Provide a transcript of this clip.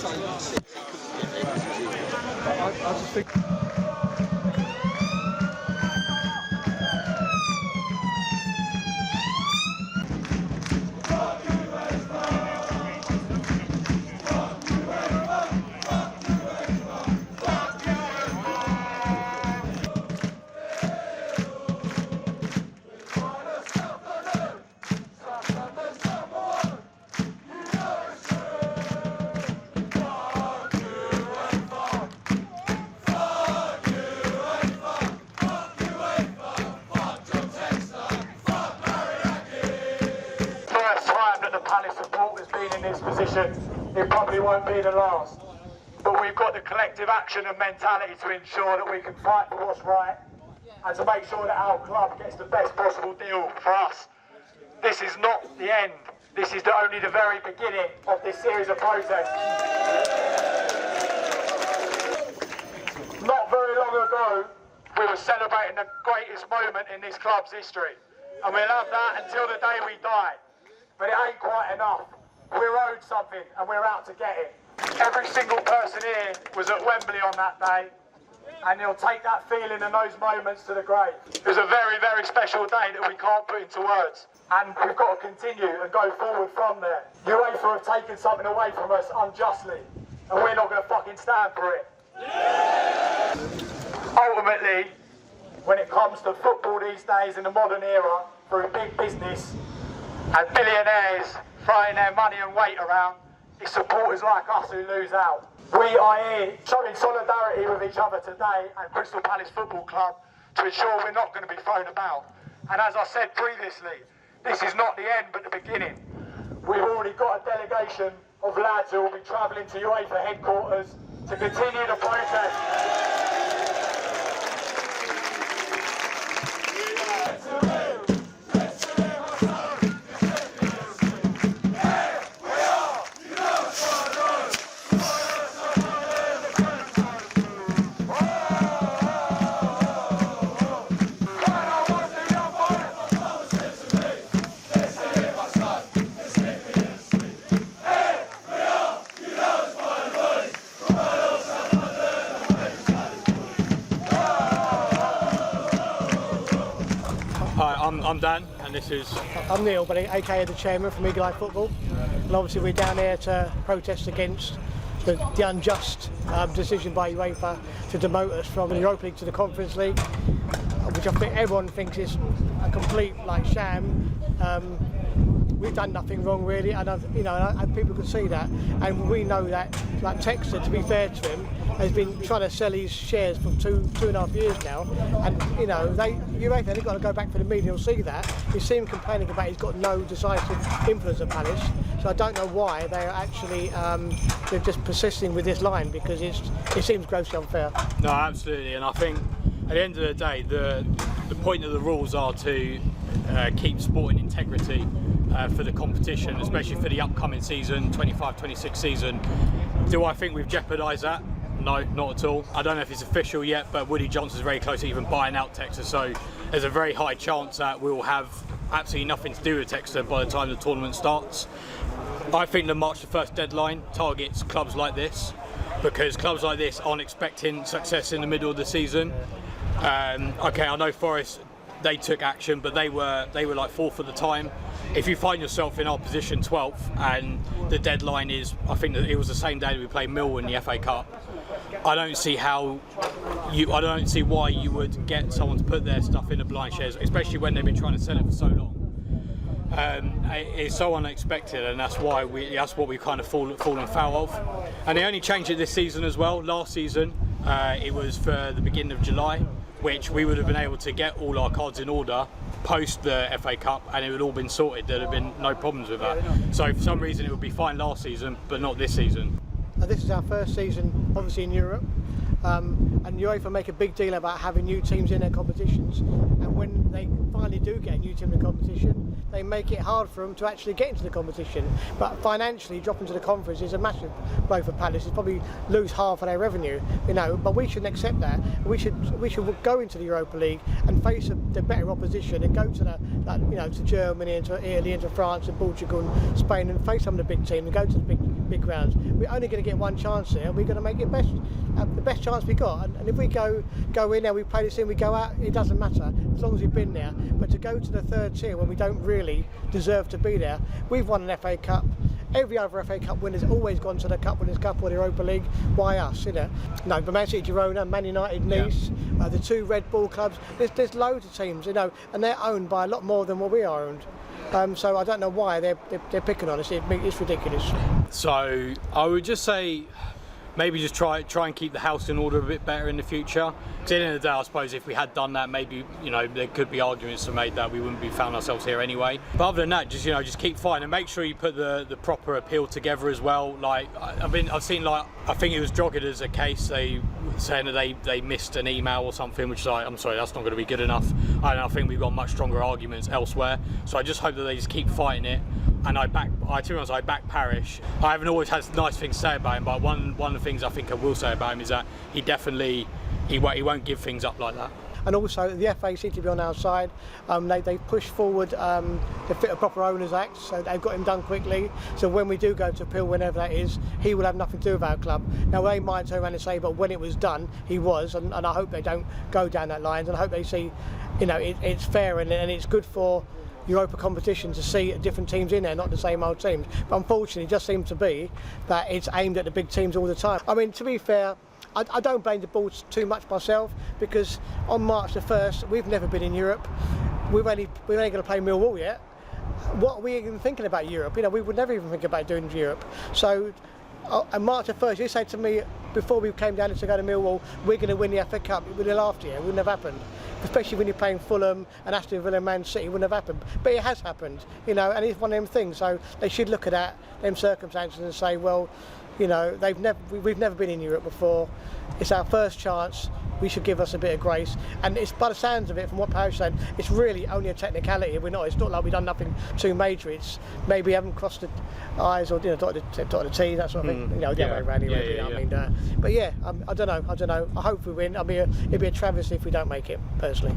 I just think. It probably won't be the last, but we've got the collective action and mentality to ensure that we can fight for what's right and to make sure that our club gets the best possible deal for us. This is not the end, this is only the very beginning of this series of protests. Not very long ago we were celebrating the greatest moment in this club's history, and we'll have that until the day we die, but it ain't quite enough. We're owed something and we're out to get it. Every single person here was at Wembley on that day, and he'll take that feeling and those moments to the grave. It was a very, very special day that we can't put into words, and we've got to continue and go forward from there. UEFA have taken something away from us unjustly, and we're not going to fucking stand for it. Yeah! Ultimately, when it comes to football these days in the modern era, through big business and billionaires throwing their money and weight around, it's supporters like us who lose out. We are here showing solidarity with each other today at Crystal Palace Football Club to ensure we're not going to be thrown about. And as I said previously, this is not the end but the beginning. We've already got a delegation of lads who will be travelling to UEFA headquarters to continue the protest. Hi, I'm Dan, and this is... I'm Neil, but aka the chairman from Eagle Eye Football, and obviously we're down here to protest against the unjust decision by UEFA to demote us from the Europa League to the Conference League, which I think everyone thinks is a complete sham. We've done nothing wrong really, and and people can see that, and we know that. Like Texter, to be fair to him, has been trying to sell his shares for two and a half years now, and they've got to go back for the media and see that. You see him complaining about he's got no decisive influence at Palace, so I don't know why they're actually they're just persisting with this line, because it seems grossly unfair. No, absolutely, and I think at the end of the day, the point of the rules are to keep sporting integrity for the competition, especially for the upcoming season, 25-26 season. Do I think we've jeopardised that? No, not at all. I don't know if it's official yet, but Woody Johnson's very close to even buying out Texas, so there's a very high chance that we'll have absolutely nothing to do with Texas by the time the tournament starts. I think the March the 1st deadline targets clubs like this, because clubs like this aren't expecting success in the middle of the season. Okay, I know Forest, they took action, but they were like 4th at the time. If you find yourself in our position 12th and the deadline is, I think that it was the same day that we played Mill in the FA Cup, I don't see why you would get someone to put their stuff in the blind shares, especially when they've been trying to sell it for so long. It's so unexpected, and that's what we've kind of fallen foul of. And they only changed it this season as well. Last season it was for the beginning of July, which we would have been able to get all our cards in order post the FA Cup, and it would all been sorted. There'd have been no problems with that. So for some reason it would be fine last season, but not this season. This is our first season, obviously, in Europe, and UEFA make a big deal about having new teams in their competitions. And when they finally do get a new team in the competition, they make it hard for them to actually get into the competition. But financially, dropping to the conference is a massive blow for Palace. It's probably lose half of their revenue, you know. But we shouldn't accept that. We should go into the Europa League and face the better opposition and go to to Germany, into Italy, into France and Portugal and Spain and face some of the big teams and go to the big rounds. We're only going to get one chance there, and we're going to make it the best chance we got. And if we go in there, we play this in, we go out, it doesn't matter as long as we've been there. But to go to the third tier when we don't really deserve to be there, we've won an FA Cup. Every other FA Cup winner's always gone to the Cup Winners' Cup or the Europa League. Why us? You know, no, but Man City, Girona, Man United, Nice, the two Red Bull clubs. There's loads of teams, you know, and they're owned by a lot more than what we are owned. So I don't know why they're picking on us. It's ridiculous. So I would just say, maybe just try and keep the house in order a bit better in the future. Because at the end of the day, I suppose if we had done that, maybe, you know, there could be arguments to make that we wouldn't be found ourselves here anyway. But other than that, just keep fighting and make sure you put the proper appeal together as well. Like I've seen, like, I think it was Droghed's a case, they saying that they missed an email or something, which is like, I'm sorry, that's not going to be good enough. I think we've got much stronger arguments elsewhere. So I just hope that they just keep fighting it. And to be honest, I back Parish. I haven't always had nice things to say about him, but one of the things I think I will say about him is that he won't give things up like that. And also the FA seem to be on our side. They pushed forward the Fit of Proper Owners Act, so they've got him done quickly. So when we do go to appeal, whenever that is, he will have nothing to do with our club. Now they might turn around and say, but when it was done, he was, and I hope they don't go down that line, and I hope they see, you know, it's fair and it's good for Europa competition to see different teams in there, not the same old teams. But unfortunately, it just seems to be that it's aimed at the big teams all the time. I mean, to be fair, I don't blame the board too much myself, because on March the 1st, we've never been in Europe. We're only going to play Millwall yet. What are we even thinking about Europe? You know, we would never even think about doing Europe. So on March the 1st, you say to me, before we came down to go to Millwall, we're going to win the FA Cup. It would have laughed at you. It wouldn't have happened. Especially when you're playing Fulham and Aston Villa and Man City, it wouldn't have happened. But it has happened, you know, and it's one of them things. So they should look at them circumstances and say, well, you know, we've never been in Europe before. It's our first chance. We should give us a bit of grace. And it's, by the sounds of it, from what Parish said, it's really only a technicality. It's not like we've done nothing too major. It's maybe we haven't crossed the I's or, you know, dotted the T's, that sort of thing. You know, the other way around anyway. You know what I mean? But yeah, I don't know. I hope we win. I mean, it'd be a travesty if we don't make it, personally.